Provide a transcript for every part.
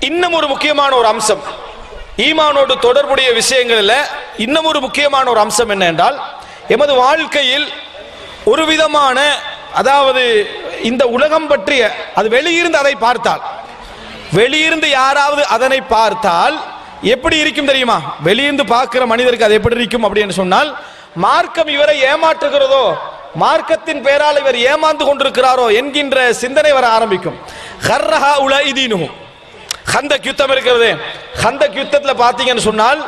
இன்னும் ஒரு முக்கியமான ஒரு அம்சம், ஈமானோடு தொடர்புடைய விஷயங்களில் இன்னும் ஒரு முக்கியமான ஒரு அம்சம் என்ன என்றால், எமது வாழ்க்கையில் ஒரு விதமான, அதாவது இந்த உலகம் பற்றிய, அது வெளியிருந்து அதை பார்த்தால், வெளியிருந்து யாராவது அதனை பார்த்தால் எப்படி இருக்கும் தெரியுமா? வெளியிருந்து பார்க்கிற மனிதருக்கு அது எப்படி இருக்கும் அப்படின்னு சொன்னால், மார்க்கம் இவரை ஏமாற்றுகிறதோ, மார்க்கத்தின் பெயரால் இவர் ஏமாந்து கொண்டிருக்கிறாரோ என்கின்ற சிந்தனை வர ஆரம்பிக்கும். ஹர்ரஹா உலைதீனுஹும், ஹந்தக் யுத்தம் இருக்கிறது. ஹந்தக் யுத்தத்தில் பார்த்தீங்கன்னு சொன்னால்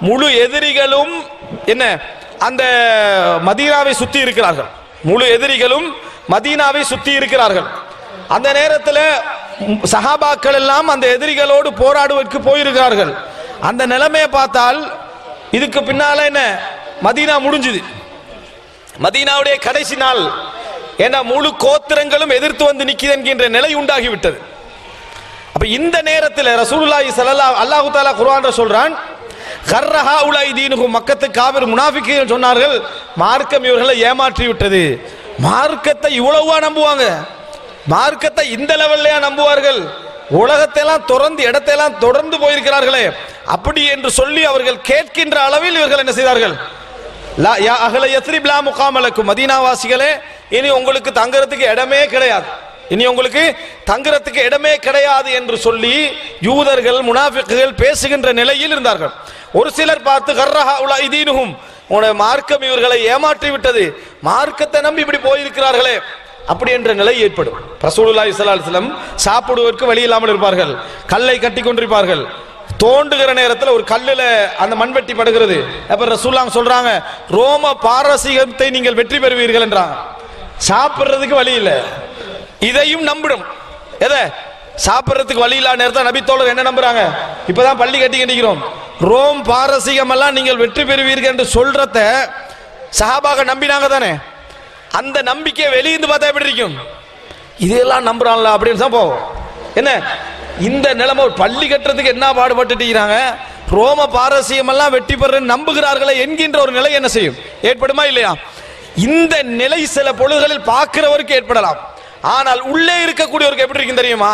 முழு எதிரிகளும் என்ன, அந்த மதீனாவை சுத்தி இருக்கிறார்கள். முழு எதிரிகளும் மதீனாவை சுத்தி இருக்கிறார்கள். அந்த நேரத்தில் சஹாபாக்கள் எல்லாம் அந்த எதிரிகளோடு போராடுவதற்கு போயிருக்கிறார்கள். அந்த நிலைமையை பார்த்தால் இதுக்கு பின்னால என்ன, மதீனா முடிஞ்சுது, மதீனாவுடைய கடைசி நாள். ஏன்னா முழு கோத்திரங்களும் எதிர்த்து வந்து நிற்கிது என்கின்ற நிலை உண்டாகிவிட்டது. அப்ப இந்த நேரத்தில் ரசூலுல்லாஹி ஸல்லல்லாஹு அல்லாஹு தஆலா குர்ஆன்ல சொல்றான், கர்ரஹா உலைதீனுஹும், மக்கத்து காபிர் முனாஃபிகீன் சொன்னார்கள், மார்க்கம் இவர்களை ஏமாற்றி விட்டது. மார்க்கத்தை இவ்வளவா நம்புவாங்க? மார்க்கத்தை இந்த லெவல்லையா நம்புவார்கள்? உலகத்தையெல்லாம் தொடர்ந்து இடத்தையெல்லாம் தொடர்ந்து போயிருக்கிறார்களே, அப்படி என்று சொல்லி அவர்கள் கேட்கின்ற அளவில் இவர்கள் என்ன செய்தார்கள்? லா யா அஹ்ல யஸ்ரிப் லா முகாம லக்கும், மதீனாவாசிகளே இனி உங்களுக்கு தங்குறதுக்கு இடமே கிடையாது, இனி உங்களுக்கு தங்குறதுக்கு இடமே கிடையாது என்று சொல்லி யூதர்கள் முனாஃபிக்குகள் பேசுகின்ற நிலையில் இருந்தார்கள். ஒரு சிலர் பார்த்து கர்ரஹா உலைதீனுஹும், உங்களுடைய மார்க்கம் இவர்களை ஏமாற்றி விட்டது, மார்க்கத்தை நம்பி இப்படி போயிருக்கிறார்களே, அப்படி என்ற நிலை ஏற்படும். ரசூலுல்லாஹி ஸல்லல்லாஹு அலைஹி வஸல்லம் சாப்பிடுவதற்கு வழி இல்லாமல் இருப்பார்கள், கல்லை கட்டி கொண்டிருப்பார்கள். தோண்டுகிற நேரத்தில் ஒரு கல்லுல அந்த மண்வெட்டி படுகிறது. அப்ப ரசூலுல்லாஹ் சொல்றாங்க, ரோம பாரசீகத்தை நீங்கள் வெற்றி பெறுவீர்கள் என்றாங்க. சாப்பிடுறதுக்கு வழி இல்லை, இதையும் நம்பிடும். எதை சாப்பிடுறதுக்கு வழி இல்லாத நேரத்தில் நபி தோழர் என்ன நம்புறாங்க? இப்பதான் பள்ளி கட்டி கட்டிக்கிறோம், ரோம் பாரசீகம் எல்லாம் நீங்கள் வெற்றி பெறுவீர்கள் என்று சொல்றத சஹாபாக நம்பினாங்க தானே. அந்த நம்பிக்கை வெளியிருந்து பார்த்தா எப்படி இருக்கும்? இதெல்லாம் நம்புறாங்களா அப்படின்னு தான் போவோம். என்ன இந்த நிலைமை, பள்ளி கட்டுறதுக்கு என்ன பாடுபட்டுட்டீங்க, ரோம பாரசீகம் எல்லாம் வெற்றி பெற நம்புகிறார்களே என்கின்ற ஒரு நிலை என்ன செய்யும்? ஏற்படுமா இல்லையா? இந்த நிலை சில பொழுதுகளில் பார்க்கிறவருக்கு ஏற்படலாம். ஆனால் உள்ளே இருக்கக்கூடியவருக்கு எப்படி இருக்கும் தெரியுமா?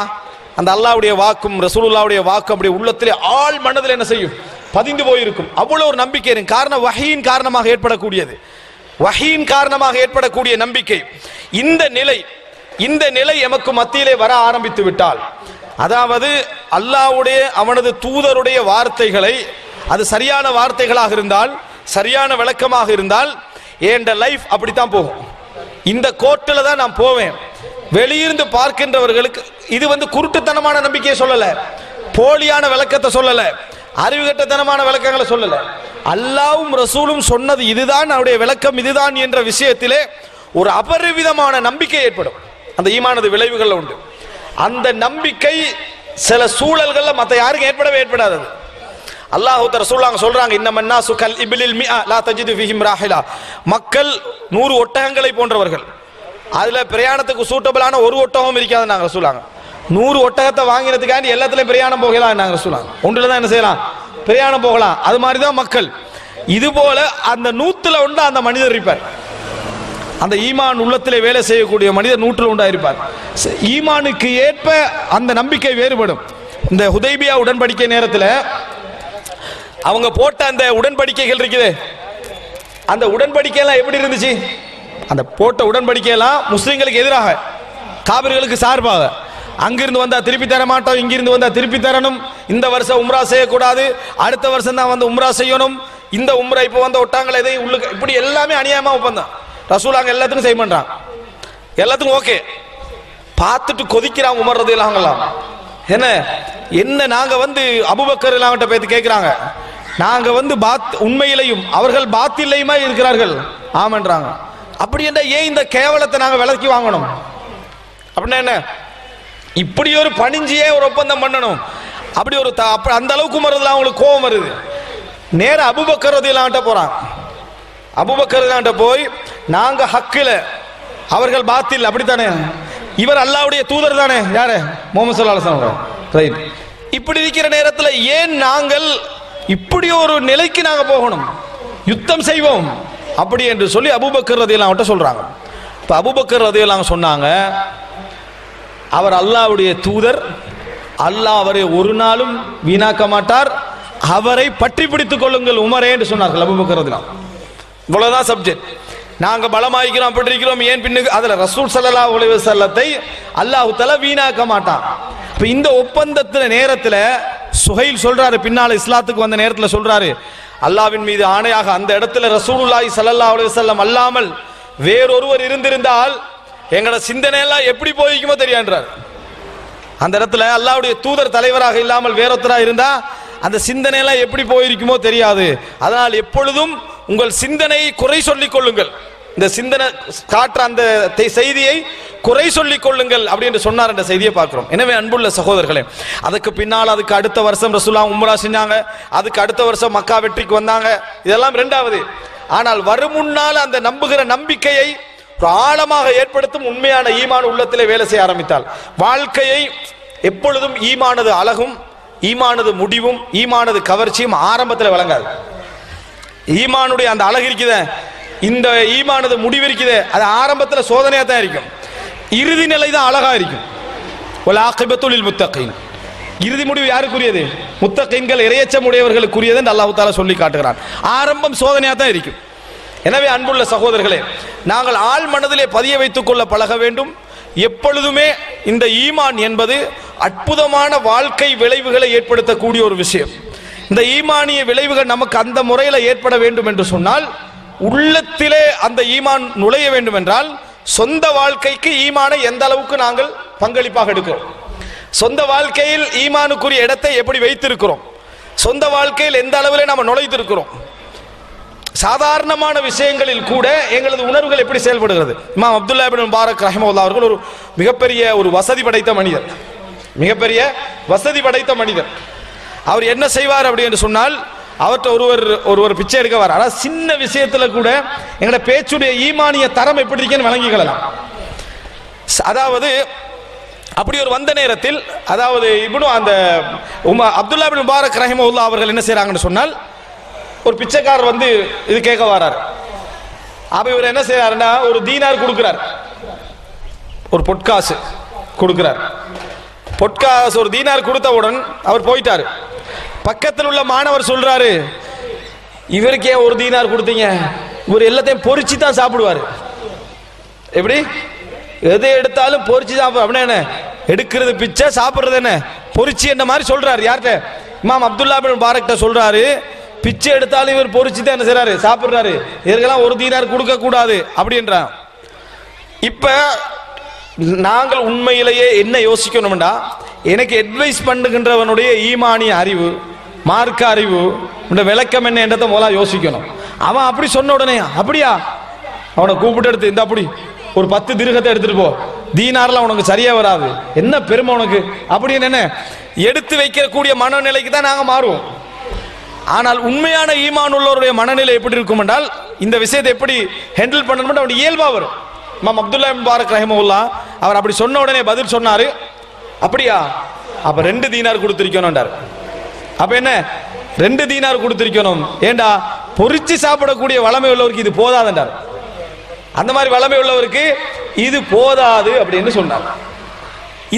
அந்த அல்லாஹ்வுடைய வாக்கும் ரசூலுல்லாஹ்வுடைய வாக்கும் அப்படியே உள்ளத்திலே ஆழ் மனதில் என்ன செய்யும்? பதிந்து போயிருக்கும். அவ்வளவு ஒரு நம்பிக்கை இருக்கும். காரணம் வஹீயின் காரணமாக ஏற்படக்கூடியது, வஹீயின் காரணமாக ஏற்படக்கூடிய நம்பிக்கை. இந்த நிலை எமக்கு மத்தியிலே வர ஆரம்பித்து விட்டால், அதாவது அல்லாஹ்வுடைய அவனது தூதருடைய வார்த்தைகளை, அது சரியான வார்த்தைகளாக இருந்தால், சரியான விளக்கமாக இருந்தால், என் லைஃப் அப்படித்தான் போகும். இந்த கோட்டில் தான் நான் போவேன். வெளியிருந்து பார்க்கின்றவர்களுக்கு இது குருட்டுத்தனமான நம்பிக்கையை சொல்லல, போலியான விளக்கத்தை சொல்லல, அறிவுகட்டத்தனமான விளக்கங்களை சொல்லல. அல்லாஹ்வும் ரசூலும் சொன்னது இதுதான், அவருடைய விளக்கம் இதுதான் என்ற விஷயத்திலே ஒரு அபரிவிதமான நம்பிக்கை ஏற்படும். அந்த ஈமானது விளைவுகள் உண்டு. அந்த நம்பிக்கை சில சூழல்கள்ல மற்ற யாருக்கும் ஏற்படாது. அல்லாஹ் ரசூலுல்லாஹ் சொல்றாங்க, இன்னமன்னா சுகல் இபிலில் மிஆ லா தஜிது ஃபீஹிம் ராஹிலா, மக்கள் 100 ஒட்டகங்களை போன்றவர்கள். அதுல பிரயாணத்துக்கு சூட்டபிளான ஒரு ஒட்டகம் இருக்காது. நாங்க சொல்லுவாங்க 100 ஒட்டகத்தை வாங்கினதுக்காண்டி எல்லாத்துலயும் பிரயாணம் போகலாம். நாங்க சொல்லுவாங்க ஒன்றுல தான் என்ன செய்யலாம், பிரயாணம் போகலாம். அது மாதிரிதான் மக்கள். இது போல அந்த 100ல ஒன்று அந்த மனிதர் இருப்பார். அந்த ஈமான் உள்ளத்திலே வேலை செய்யக்கூடிய மனிதர் 100ல் உண்டாயிருப்பார். ஈமானுக்கு ஏற்ப அந்த நம்பிக்கை வேறுபடும். இந்த ஹுதைபியா உடன்படிக்கை நேரத்தில் அவங்க போட்ட அந்த உடன்படிக்கைகள் இருக்குது, அந்த உடன்படிக்கையெல்லாம் எப்படி இருந்துச்சு? அந்த போட்ட உடன்படிக்கையெல்லாம் முஸ்லிம்களுக்கு எதிராக, காபிர்களுக்கு சார்பாக. அங்கிருந்து வந்தா திருப்பி தர மாட்டோம், இங்கிருந்து வந்தா திருப்பி தரணும், இந்த வருஷம் உம்ரா செய்யக்கூடாது, அடுத்த வருஷம் தான் உம்ரா செய்யணும், இந்த உம்ரா இப்போ ஒட்டாங்களை எதையும் உள்ளுக்கு, இப்படி எல்லாமே அநியாயமா ஒப்பந்தம். ரசூலாங்க எல்லாத்துக்கும் செய்ய மாட்டாங்க, எல்லாத்துக்கும் ஓகே. பார்த்துட்டு கொதிக்கிறாங்க உமர் ரலியல்லாஹு அன்ஹு. என்ன நாங்க அபூபக்கர் எல்லாம் பேசி கேட்கிறாங்க, நாங்க உண்மையிலையும் அவர்கள் பாத்திலையுமா இருக்கிறார்கள்? ஆமன்றாங்க. அப்படி என்ன, ஏன் இந்த கேவலத்தை நாங்க விலக்கி வாங்கணும்? அப்படின்னா என்ன, இப்படி ஒரு பணிஞ்சியே ஒரு ஒப்பந்தம் பண்ணணும்? அப்படி ஒரு அந்த அளவுக்கு உமர்ல அவங்களுக்கு கோபம் வருது. நேர அபூபக்கர் ரலியல்லாஹு அன்ஹு போறாங்க. அபூபக்கர் ரலியல்லாஹு போய், நாங்க ஹக்கில், அவர்கள் பாத்தில், அப்படித்தானே? இவர் அல்லாஹ்வுடைய தூதர் தானே, யாரு? முஹம்மது ஸல்லல்லாஹு அலைஹி வஸல்லம். ரைட். இப்படி இருக்கிற நேரத்தில் ஏன் நாங்கள் இப்படி ஒரு நிலைக்கு நாங்க போகணும்? யுத்தம் செய்வோம் அப்படி என்று சொல்லி அபூபக்கர் ரலியல்லாஹு அன்ஹு சொல்றாங்க. இப்ப அபூபக்கர் ரலியல்லாஹு அன்ஹு சொன்னாங்க, அவர் அல்லாஹ்வுடைய தூதர், அல்லாஹ் அவரை ஒரு நாளும் வீணாக்க மாட்டார். அவரை பற்றி பிடித்துக் கொள்ளுங்கள் உமரே என்று சொன்னார்கள் அபூபக்கர் ரலியல்லாஹு அன்ஹு. இவ்வளவுதான் சப்ஜெக்ட். நாங்க பலமாயிக்கிறோம் அப்படி இருக்கிறோம் ஏன் பின்னுக்கு அதுல ரசூல் ஸல்லல்லாஹு அலைஹி வஸல்லத்தை அல்லாஹ் தஆலா வீணாக்க மாட்டான். இப்ப இந்த ஒப்பந்தத்துல நேரத்துல சுஹைல் சொல்றாரு, பின்னால இஸ்லாத்துக்கு வந்த நேரத்துல சொல்றாரு, அல்லாஹ்வின் மீது ஆணையாக அந்த இடத்துல ரசூலுல்லாஹி ஸல்லல்லாஹு அலைஹி வஸல்லம் அல்லாமல் வேறொருவர் இருந்திருந்தால் எங்களோட சிந்தனை எல்லாம் எப்படி போய்க்குமோ தெரியான்றார். அந்த இடத்துல அல்லாஹ்வுடைய தூதர் தலைவராக இல்லாமல் வேறொருத்தரா இருந்தா அந்த சிந்தனை எல்லாம் எப்படி போயிருக்குமோ தெரியாது. அதனால் எப்பொழுதும் உங்கள் சிந்தனையை குறை சொல்லிக் கொள்ளுங்கள், இந்த சிந்தனை காற்ற அந்த செய்தியை குறை சொல்லிக் கொள்ளுங்கள் அப்படி என்று சொன்னார் என்ற செய்தியை பார்க்கிறோம். எனவே அன்புள்ள சகோதரர்களே, அதுக்கு பின்னால் அதுக்கு அடுத்த வருஷம் ரசூலுல்லாஹ் உம்ரா செஞ்சாங்க, அதுக்கு அடுத்த வருஷம் மக்கா வெற்றிக்கு வந்தாங்க, இதெல்லாம் இரண்டாவது. ஆனால் வரும் முன்னால் அந்த நம்புகிற நம்பிக்கையை ஒரு ஆழமாக ஏற்படுத்தும் உண்மையான ஈமான் உள்ளத்திலே வேலை செய்ய ஆரம்பித்தால் வாழ்க்கையை எப்பொழுதும் ஈமானது அழகும் ஈமானது முடிவும் ஈமானது கவர்ச்சியும் ஆரம்பத்தில் வழங்காது. ஈமானுடைய அந்த அழகு இருக்குதே, இந்த ஈமானது முடிவு இருக்குதே, அது ஆரம்பத்தில் சோதனையா தான் இருக்கும், இறுதி நிலை தான் அழகா இருக்கும். வல் ஆகிபத்து லில் முத்தகீன், இறுதி முடிவு யாருக்குரியது? முத்தகீன்கள் இறையச்சம் உடையவர்களுக்குரியது என்று அல்லாஹ் தஆலா சொல்லி காட்டுகிறான். ஆரம்பம் சோதனையா தான் இருக்கும். எனவே அன்புள்ள சகோதரர்களே, நாங்கள் ஆழ் மனதிலே பதிய வைத்துக் கொள்ள பழக வேண்டும். எப்பொழுதுமே இந்த ஈமான் என்பது அற்புதமான வாழ்க்கை விளைவுகளை ஏற்படுத்தக்கூடிய ஒரு விஷயம். இந்த ஈமானிய விளைவுகள் நமக்கு அந்த முறையில் ஏற்பட வேண்டும் என்று சொன்னால், உள்ளத்திலே அந்த ஈமான் நுழைய வேண்டும் என்றால் சொந்த வாழ்க்கைக்கு ஈமானை எந்த அளவுக்கு நாங்கள் பங்களிப்பாக எடுக்கிறோம், சொந்த வாழ்க்கையில் ஈமானுக்குரிய இடத்தை எப்படி வைத்திருக்கிறோம், சொந்த வாழ்க்கையில் எந்த அளவிலே நாம் நுழைத்திருக்கிறோம், சாதாரணமான விஷயங்களில் கூட எங்களது உணர்வுகள் எப்படி செயல்படுகிறது. இமாம் அப்துல்லா இப்னு முபாரக் ரஹிமஹுல்லாஹ் அவர்கள் ஒரு மிகப்பெரிய ஒரு வசதி படைத்த மனிதர், மிகப்பெரிய வசதி படைத்த மனிதர். அவர் என்ன செய்வார் அப்படி என்று சொன்னால், அவர்கிட்ட ஒருவர் பிச்சை எடுக்க வர, அதாவது சின்ன விஷயத்துல கூட எங்களோட பேச்சுடைய ஈமானிய தரம் எப்படி இருக்குன்னு வழங்கிக்கலாம். அதாவது அப்படி ஒரு வந்த நேரத்தில், அதாவது இப்னு அந்த அப்துல்லா இப்னு முபாரக் ரஹிமஹுல்லாஹ் அவர்கள் என்ன செய்யறாங்கன்னு சொன்னால், ஒரு பிச்சைக்காரர் வந்து இது கேட்க வரார். அப்ப இவர் என்ன செய்யறாருன்னா, ஒரு தீனார் கொடுக்கிறார், ஒரு பொற்காசு கொடுக்கிறார். பொற்காசு ஒரு தீனார் கொடுத்தவுடன் அவர் போயிட்டாரு. பக்கத்தில் உள்ள மாணவர் சொல்றாரு, இவருக்கு ஏன் ஒரு தீனார் கொடுத்தீங்க, இவர் எல்லாத்தையும் பொறிச்சு தான் சாப்பிடுவாரு, எப்படி எதை எடுத்தாலும் பொறிச்சு சாப்பிடு அப்படின்னா என்ன, எடுக்கிறது பிச்சை சாப்பிடுறது என்ன பொறிச்சு என்ற மாதிரி சொல்றாரு. யார்கிட்ட? இமாம் அப்துல்லா இப்னு முபாரக் சொல்றாரு, பிச்சை எடுத்தாலும் இவர் பொறிச்சு தான் என்ன செய்யறாரு, சாப்பிடுறாரு, இதற்கெல்லாம் ஒரு தீனார் கொடுக்க கூடாது அப்படின்றான். இப்ப நாங்கள் உண்மையிலேயே என்ன யோசிக்கணும்டா, எனக்கு அட்வைஸ் பண்ணுகின்றவனுடைய ஈமானிய அறிவு, மார்க்க அறிவு, விளக்கம் என்ன என்றதை முதல்ல யோசிக்கணும். அவன் அப்படி சொன்ன உடனே அப்படியா, அவனை கூப்பிட்டு எடுத்து இந்த அப்படி ஒரு 10 திர்ஹத்தை எடுத்துட்டு போ, தீனார்லாம் உனக்கு சரியா வராது, என்ன பெருமை உனக்கு அப்படின்னு என்ன எடுத்து வைக்கக்கூடிய மனநிலைக்கு தான் நாங்கள் மாறுவோம். ஆனால் உண்மையான ஈமான் உள்ளவருடைய மனநிலை எப்படி இருக்கும் என்றால், இந்த விஷயத்தை எப்படி ஹேண்டில் பண்ணணும் அவருடைய இயல்பா வரும். இமாம் அப்துல்லா இப்னு முபாரக் ரஹிமஹுல்லாஹ் அவர் அப்படி சொன்ன உடனே பதில் சொன்னாரு, அப்படியா அப்ப 2 தீனார் கொடுத்திருக்கணும்ன்றார். அப்ப என்ன 2 தீனார் கொடுத்திருக்கணும், ஏண்டா பொறிச்சு சாப்பிடக்கூடிய வளமை உள்ளவருக்கு இது போதாதுன்றார். அந்த மாதிரி வளமை உள்ளவருக்கு இது போதாது அப்படின்னு சொன்னார்.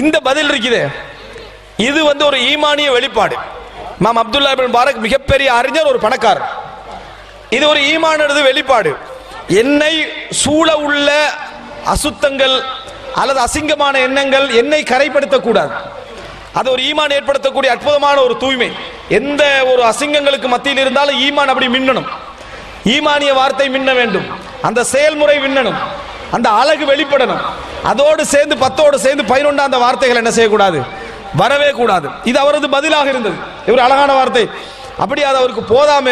இந்த பதில் இருக்குதே, இது வந்து ஒரு ஈமானிய வெளிப்பாடு. இமாம் அப்துல்லா இப்னு முபாரக் மிகப்பெரிய அறிஞர், ஒரு பணக்காரர். இது ஒரு ஈமானது வெளிப்பாடு. என்னை சூழ உள்ள அசுத்தங்கள் அல்லது அசிங்கமான எண்ணங்கள் என்னை கரைப்படுத்தக்கூடாது. அது ஒரு ஈமான் ஏற்படுத்தக்கூடிய அற்புதமான ஒரு தூய்மை. எந்த ஒரு அசிங்கங்களுக்கு மத்தியில் இருந்தாலும் ஈமான் அப்படி மின்னணும், ஈமானிய வார்த்தை மின்ன வேண்டும், அந்த செயல்முறை மின்னணும், அந்த அழகு வெளிப்படணும். அதோடு சேர்ந்து 10ஓடு சேர்ந்து 11 அந்த வார்த்தைகள் என்ன செய்யக்கூடாது, வரவே கூடாது. இது அவரது பதிலாக இருந்தது. இவர் அழகான வார்த்தை, அப்படி அது அவருக்கு போதாம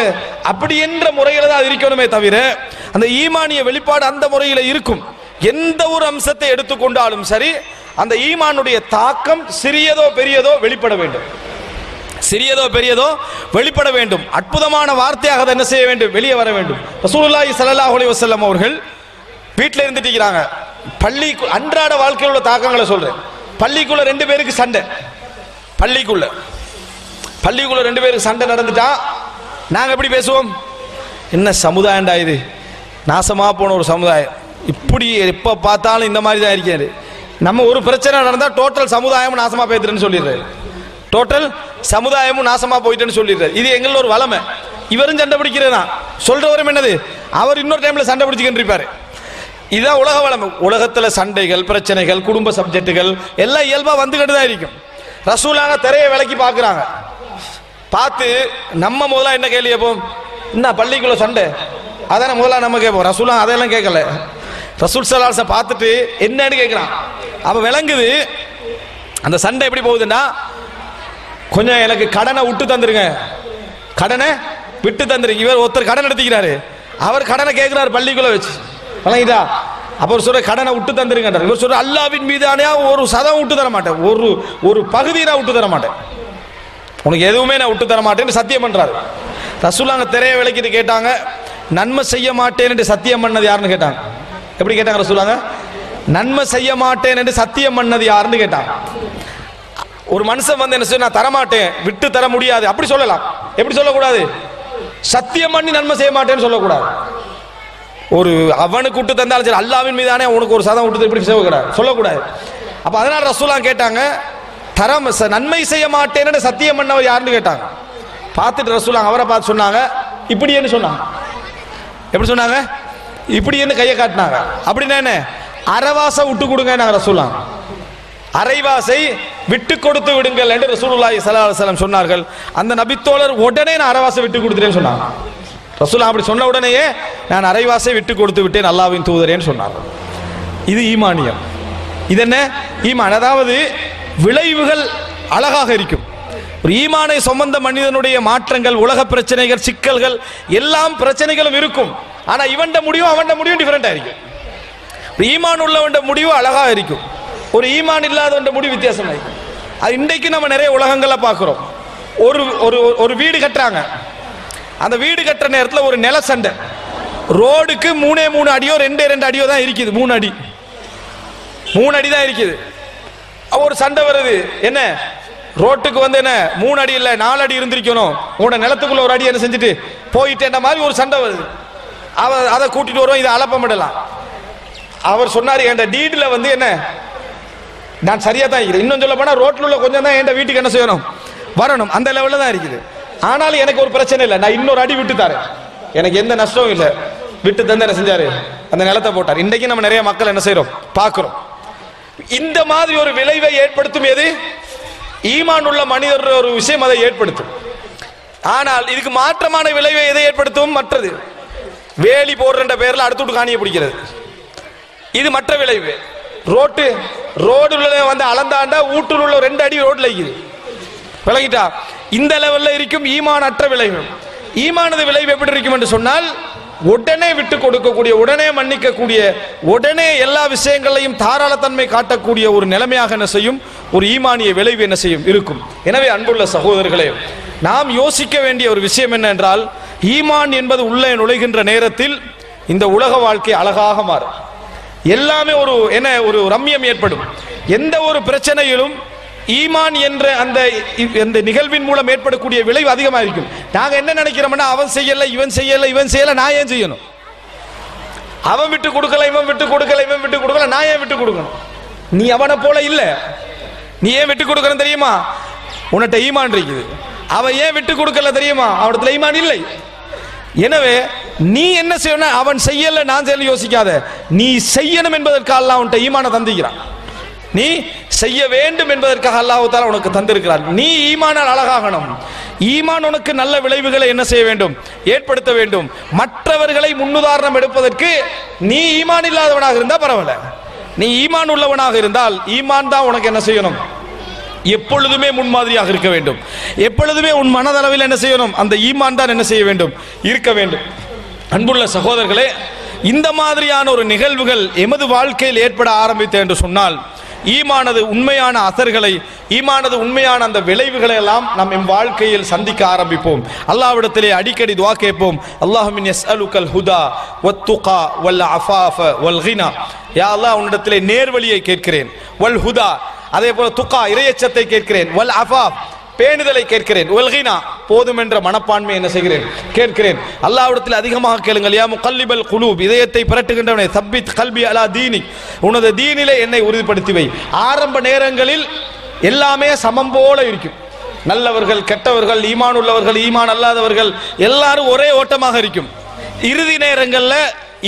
அப்படி என்ற முறையில் தான் இருக்கணுமே தவிர, அந்த ஈமானிய வெளிப்பாடு அந்த முறையில் இருக்கும். எந்த ஒரு அம்சத்தை எடுத்துக்கொண்டாலும் சரி, அந்த ஈமானுடைய தாக்கம் சிறியதோ பெரியதோ வெளிப்பட வேண்டும், சிறியதோ பெரியதோ வெளிப்பட வேண்டும். அற்புதமான வார்த்தையாக என்ன செய்ய வேண்டும், வெளியே வர வேண்டும். ரசூலுல்லாஹி ஸல்லல்லாஹு அலைஹி வஸல்லம் அவர்கள் வீட்டில் இருந்துட்டு இருக்கிறாங்க. பள்ளி அன்றாட வாழ்க்கையில் உள்ள தாக்கங்களை சொல்றேன். பள்ளிக்குள்ள 2 பேருக்கு சண்டை, பள்ளிக்குள்ள 2 பேருக்கு சண்டை நடந்துட்டா நாங்க எப்படி பேசுவோம், என்ன சமுதாயம்டா இது, நாசமா போன ஒரு சமுதாயம், இப்படி எப்ப பார்த்தாலும் இந்த மாதிரி தான் இருக்காரு. நம்ம ஒரு பிரச்சனை நடந்தா டோட்டல் சமுதாயம் நாசமா பேத்துறேன்னு சொல்லிடுறாரு. டோட்டல் சமுதாயமும் நாசமா போயிட்டேன்னு சொல்லிடுறாரு. இது எங்கள ஒரு வளமை. இவரும் சண்டை பிடிக்கிறதா சொல்றவரும் என்னது, அவர் இன்னொரு டைம்ல சண்டை பிடிச்சுக்கிட்டு இருப்பாரு. இதுதான் உலக வளமை. உலகத்துல சண்டைகள், பிரச்சனைகள், குடும்ப சப்ஜெக்டுகள் எல்லாம் இயல்பா வந்துகிட்டு தான் இருக்கும். ரசூலாங்க திரையை விலக்கி பார்க்குறாங்க. பார்த்து நம்ம முதல்ல என்ன கேள்வி கேட்போம், என்ன பள்ளிக்குள்ள சண்டை, அதான முதல்ல நம்ம கேட்போம். ரசூலா அதெல்லாம் கேட்கல. ரசூல் ஸல்லல்லாஹு பார்த்துட்டு என்னன்னு கேட்குறான். அப்ப விளங்குது அந்த சண்டை எப்படி போகுதுன்னா, கொஞ்சம் எனக்கு கடனை விட்டு தந்துருங்க, கடனை விட்டு தந்துருங்க. இவர் ஒருத்தர் கடன் எடுத்துக்கிறாரு, அவர் கடனை கேட்கிறாரு பள்ளிக்குள்ள வச்சு, வழங்கிட்டா. அப்ப சொல்ற கடனை விட்டு தந்துருங்க. இவர் சொல்ற அல்லாஹ்வின் மீதானே ஒரு சதம் விட்டு தர மாட்டேன், ஒரு பகுதியை நான் விட்டு தர மாட்டேன், உனக்கு எதுவுமே நான் விட்டு தர மாட்டேன்னு சத்தியம் பண்றாரு. ரசூலுல்லாஹ் திரையை விளக்கிட்டு கேட்டாங்க, நன்மை செய்ய மாட்டேன் என்று சத்தியம் பண்ணது யாருன்னு கேட்டாங்க. எப்படி கேட்டாங்க ரசூலுல்லாஹ்? நன்மை செய்ய மாட்டேன் என்று சத்தியம் பண்ணது யாருன்னு கேட்டாங்க. ஒரு மனுஷன் வந்து என்ன செய்ய, நான் தரமாட்டேன், விட்டு தர முடியாது அப்படி சொல்லலாம். எப்படி சொல்லக்கூடாது? சத்தியம் பண்ணி நன்மை செய்ய மாட்டேன்னு சொல்லக்கூடாது. ஒரு அவனுக்கு விட்டு தந்தாலும் சரி, அல்லாஹ்வின் மீதானே உனக்கு ஒரு சதம் விட்டு இப்படி சொல்லக்கூடாது. அப்ப அதனால ரசூலுல்லாஹ் கேட்டாங்க, நன்மை செய்ய மாட்டேன்னு சத்தியம் பண்ணவர் யாருன்னு கேட்டாங்க. பார்த்துட்டு ரசூலுல்லாஹ் அவரை பார்த்து சொன்னாங்க, இப்படின்னு சொன்னாங்க. எப்படி சொன்னாங்க? இப்படின்னு கையை காட்டினாங்க. அப்படின்னா என்ன, அரைவாசை விட்டு கொடுங்க நாங்க ரசூலுல்லாஹ், அரைவாசை விட்டு கொடுத்து விடுங்கள் என்று ரசூலுல்லாஹி ஸல்லல்லாஹு அலைஹி வஸல்லம் சொன்னார்கள். அந்த நபித்தோழர் உடனே நான் அரைவாசை விட்டு கொடுத்துட்டேன்னு சொன்னாங்க. ரசூலுல்லாஹ் அப்படி சொன்ன உடனேயே நான் அரைவாசை விட்டு கொடுத்து விட்டேன் அல்லாஹ்வின் தூதரேன்னு சொன்னார். இது ஈமானியம். இது என்ன ஈமான்? அதாவது விளைவுகள் அழகாக இருக்கும். ஒரு ஈமானை சுமந்த மனிதனுடைய மாற்றங்கள், உலக பிரச்சனைகள், சிக்கல்கள், எல்லாம் பிரச்சனைகளும் இருக்கும். ஆனா இவன்ட முடிவும் அவன்ட முடிவும் டிஃபரெண்டா இருக்கும். ஈமான் உள்ளவன்ட முடிவு அழகா இருக்கும், ஒரு ஈமான் இல்லாதவன்ட முடிவு வித்தியாசமா இருக்கும். அது இன்றைக்கு நம்ம நிறைய உலகங்களை பார்க்கிறோம். ஒரு வீடு கட்டுறாங்க. அந்த வீடு கட்டுற நேரத்தில் ஒரு நில சண்டை. ரோடுக்கு 3 அடியோ 2 அடியோ தான் இருக்குது, 3 அடி தான் இருக்குது. ஒரு சண்டை வருது, என்ன ரோட்டுக்கு வந்து என்ன 3 அடி இல்லை 4 அடி இருந்திருக்கணும், உங்களோட நிலத்துக்குள்ள ஒரு அடி என்ன செஞ்சுட்டு போயிட்டேன்ற மாதிரி ஒரு சண்டை வருது. அதை கூட்டிட்டு வருவோம், இதை அலப்பமிடலாம். அவர் சொன்னார், என் டீட்ல வந்து என்ன நான் சரியா தான் இருக்கிறேன், இன்னும் சொல்ல போனா ரோட்ல உள்ள கொஞ்சம் தான் என் வீட்டுக்கு என்ன செய்யணும் வரணும், அந்த லெவல்ல தான் இருக்குது. ஆனாலும் எனக்கு ஒரு பிரச்சனை இல்லை, நான் இன்னொரு அடி விட்டு தரேன், எனக்கு எந்த நஷ்டமும் இல்லை. விட்டு தந்து என்ன செஞ்சாரு, அந்த நிலத்தை போட்டார். இன்றைக்கு நம்ம நிறைய மக்கள் என்ன செய்யறோம் பார்க்கிறோம். இந்த மாதிரி ஒரு விளைவை ஏற்படுத்தும் எது, ஈமான் உள்ள மனிதர் ஒரு விஷயம் அதை ஏற்படுத்தும். ஆனால் இதுக்கு மாற்றமான விளைவை எதை ஏற்படுத்தும், மற்றது வேலி போடுற பேர்ல அடுத்து காணியை பிடிக்கிறது, இது மற்ற விளைவு. ரோடு வந்து அளந்தாண்டா வீட்டில் உள்ள 2 அடி ரோட்ல இருக்குது, விளங்கிட்டா. இந்த லெவல்ல இருக்கும் ஈமான் அற்ற விளைவு. ஈமானது விளைவு எப்படி இருக்கும் என்று சொன்னால், உடனே விட்டு கொடுக்கக்கூடிய, உடனே மன்னிக்கக்கூடிய, உடனே எல்லா விஷயங்களையும் தாராளத்தன்மை காட்டக்கூடிய ஒரு நிலைமையாக என்ன செய்யும், ஒரு ஈமானிய விளைவு என்ன செய்யும் இருக்கும். எனவே அன்புள்ள சகோதரர்களே, நாம் யோசிக்க வேண்டிய ஒரு விஷயம் என்ன என்றால், ஈமான் என்பது உள்ளே நுழைகின்ற நேரத்தில் இந்த உலக வாழ்க்கை அழகாக மாறும். எல்லாமே ஒரு ரம்யம் ஏற்படும். எந்த ஒரு பிரச்சனையிலும் ஈமான் என்ற அந்த நிகழ்வின் மூலம் ஏற்படக்கூடிய விளைவு அதிகமாக இருக்கும். நாங்க என்ன நினைக்கிறோம்னா, அவன் செய்யல, இவன் செய்யல, நான் ஏன் செய்யணும், அவன் விட்டு கொடுக்கல, இவன் விட்டு கொடுக்கல, நான் ஏன் விட்டு கொடுக்கணும், நீ அவனை போல இல்ல, நீ ஏன் விட்டு கொடுக்கணும் தெரியுமா, உன்கிட்ட ஈமான் இருக்குது. அவன் ஏன் விட்டு கொடுக்கல தெரியுமா, அவனத்துல ஈமான் இல்லை. எனவே நீ என்ன செய்யணும், அவன் செய்யல நான் செய்யல யோசிக்காத, நீ செய்யணும் என்பதற்காக அல்லாஹ் உன்கிட்ட ஈமானை தந்திக்கிறான், நீ செய்ய வேண்டும் என்பதற்காக அல்லாஹ் தஆலா உனக்கு தந்திருக்கிறான். நீ ஈமானால் அழகாகணும். ஈமான் உனக்கு நல்ல விளைவுகளை என்ன செய்ய வேண்டும், ஏற்படுத்த வேண்டும். மற்றவர்களை முன்னுதாரணம் எடுப்பதற்கு நீ ஈமான் இல்லாதவனாக இருந்தா பரவாயில்ல, நீ ஈமான் உள்ளவனாக இருந்தால் ஈமான் தான் உனக்கு என்ன செய்யணும், எப்பொழுதுமே முன்மாதிரியாக இருக்க வேண்டும். எப்பொழுதுமே உன் மனதளவில் என்ன செய்யணும், அந்த ஈமான் தான் என்ன செய்ய வேண்டும், இருக்க வேண்டும். அன்புள்ள சகோதரர்களே, இந்த மாதிரியான ஒரு நிகழ்வுகள் எமது வாழ்க்கையில் ஏற்பட ஆரம்பித்த என்று சொன்னால், ஈமானது உண்மையான அசர்களை, ஈமானது உண்மையான அந்த விளைவுகளை எல்லாம் நாம் எம் வாழ்க்கையில் சந்திக்க ஆரம்பிப்போம். அல்லாஹ்விடத்திலே அடிக்கடி துஆ கேட்போம். அல்லாஹும்ம யஸ்அலுக்கல் ஹுதா வத்துகா வல் அஃபாஃப வல் கினா. யா அல்லாஹ், உன்னிடத்திலே நேர்வழியை கேட்கிறேன், வல் ஹுதா அதே போல துகா இறையச்சத்தை கேட்கிறேன், வல் அஃபாஃப் பேணுதலை கேட்கிறேன், வல் கினா போதும் என்ற மனப்பான்மை என்ன செய்கிறேன், கேட்கிறேன். அல்லாஹ்விடத்தில் அதிகமாக கேளுங்கள். யா முகல்லிபல் குலூப், இதயத்தை பிரட்டுகின்றவனே, சப்பித் கல்பி அலா தீனிக், உனது தீனிலே என்னை உறுதிப்படுத்தி வை. ஆரம்ப நேரங்களில் எல்லாமே சமம் போல இருக்கும், நல்லவர்கள் கெட்டவர்கள், ஈமான் உள்ளவர்கள் ஈமான் அல்லாதவர்கள் எல்லாரும் ஒரே ஓட்டமாக இருக்கும். இறுதி நேரங்கள்ல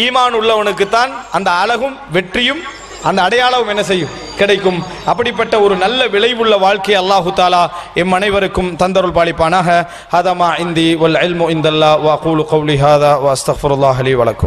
ஈமான் உள்ளவனுக்கு தான் அந்த அழகும் வெற்றியும் அந்த அடையாளமும் என்ன செய்யும், கிடைக்கும். அப்படிப்பட்ட ஒரு நல்ல விளைவுள்ள வாழ்க்கையை அல்லாஹு தாலா எம் அனைவருக்கும் தந்தருள் பாலிப்பானாக. ஹதமா இந்தி வல் இல்மு இந்தல்லாஹ் வ அகூலு கௌலி ஹாதா வ அஸ்தக்ஃபிருல்லாஹ் லி வ லக்கும்.